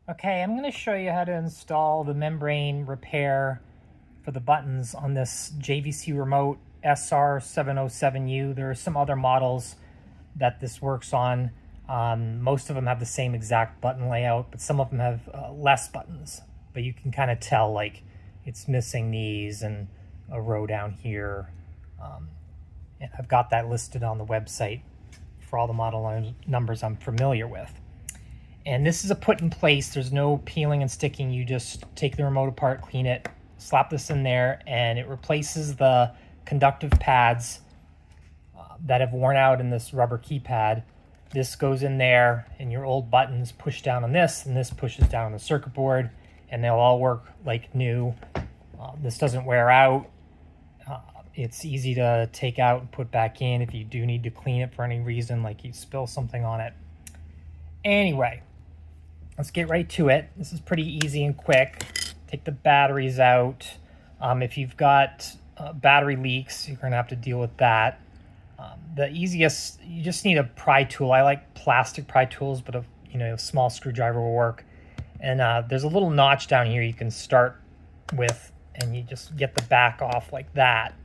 Okay, I'm going to show you how to install the membrane repair for the buttons on this JVC Remote SR707U. There are some other models that this works on. Most of them have the same exact button layout, but some of them have less buttons. But you can kind of tell, like, it's missing these and a row down here. And I've got that listed on the website for all the model numbers I'm familiar with. And this is a put in place. There's no peeling and sticking. You just take the remote apart, clean it, slap this in there, and it replaces the conductive pads that have worn out in this rubber keypad. This goes in there, and your old buttons push down on this, and this pushes down on the circuit board, and they'll all work like new. This doesn't wear out. It's easy to take out and put back in if you do need to clean it for any reason, like you spill something on it. Anyway, let's get right to it. This is pretty easy and quick. Take the batteries out. If you've got battery leaks, you're going to have to deal with that. The easiest, you just need a pry tool. I like plastic pry tools, but a small screwdriver will work. And there's a little notch down here you can start with, and you just get the back off like that.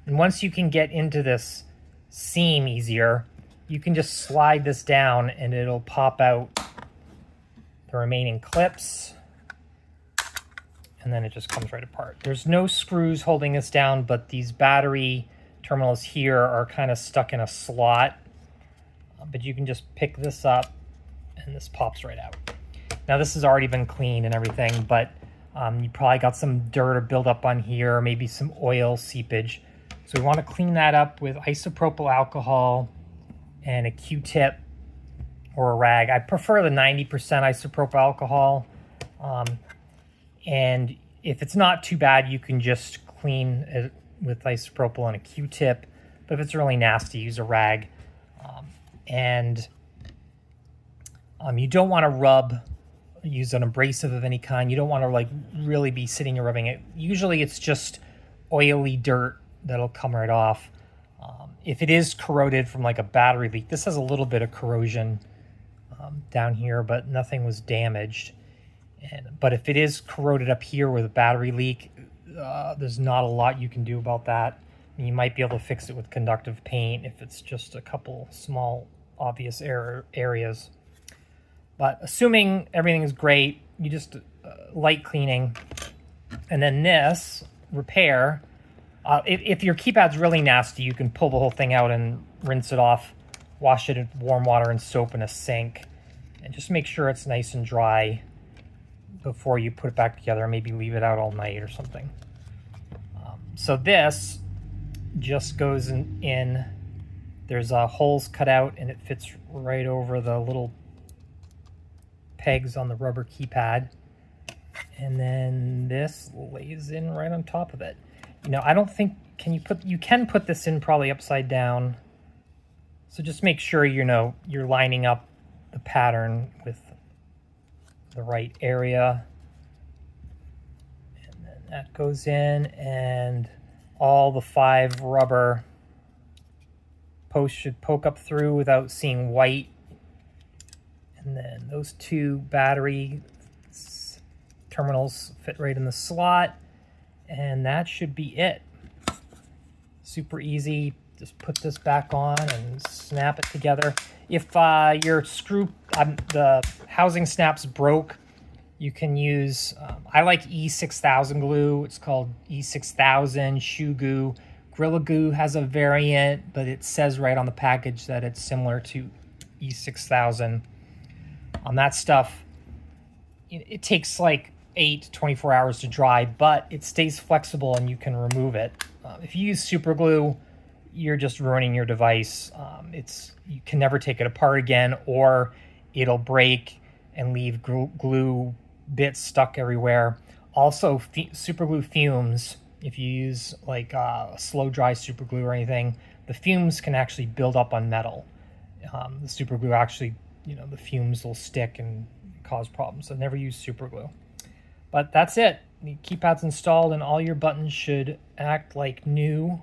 And once you can get into this seam easier, you can just slide this down and it'll pop out the remaining clips, and then it just comes right apart. There's no screws holding this down, but these battery terminals here are kind of stuck in a slot, but you can just pick this up and this pops right out. Now this has already been cleaned and everything, but you probably got some dirt or buildup on here, maybe some oil seepage. So we want to clean that up with isopropyl alcohol and a Q-tip or a rag. I prefer the 90% isopropyl alcohol. And if it's not too bad, you can just clean it with isopropyl and a Q-tip. But if it's really nasty, use a rag. You don't want to use an abrasive of any kind. You don't want to really be sitting and rubbing it. Usually it's just oily dirt that'll come right off. If it is corroded from like a battery leak, this has a little bit of corrosion down here, but nothing was damaged. But if it is corroded up here with a battery leak, there's not a lot you can do about that. You might be able to fix it with conductive paint if it's just a couple small obvious areas. But assuming everything is great, you just light cleaning. And then this repair, if your keypad's really nasty, you can pull the whole thing out and rinse it off, wash it in warm water and soap in a sink, and just make sure it's nice and dry before you put it back together. Maybe leave it out all night or something. So this just goes in. There's holes cut out, and it fits right over the little pegs on the rubber keypad. And then this lays in right on top of it. I don't think, you can put this in probably upside down. So just make sure, you're lining up the pattern with the right area. And then that goes in, and all the 5 rubber posts should poke up through without seeing white. And then those 2 battery terminals fit right in the slot. And that should be it. Super easy. Just put this back on and snap it together. If your the housing snaps broke, you can use, I like E6000 glue. It's called E6000, Shoe Goo. Gorilla Glue has a variant, but it says right on the package that it's similar to E6000. On that stuff, it takes like 8 to 24 hours to dry, but it stays flexible and you can remove it. If you use super glue, you're just ruining your device. You can never take it apart again, or it'll break and leave glue bits stuck everywhere. Also, super glue fumes. If you use like slow dry super glue or anything, the fumes can actually build up on metal. The super glue actually, the fumes will stick and cause problems. So never use super glue. But that's it. The keypad's installed, and all your buttons should act like new,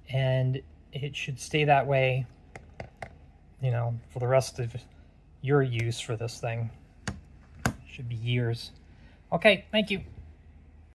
and it should stay that way, for the rest of your use for this thing. Should be years. Okay, thank you.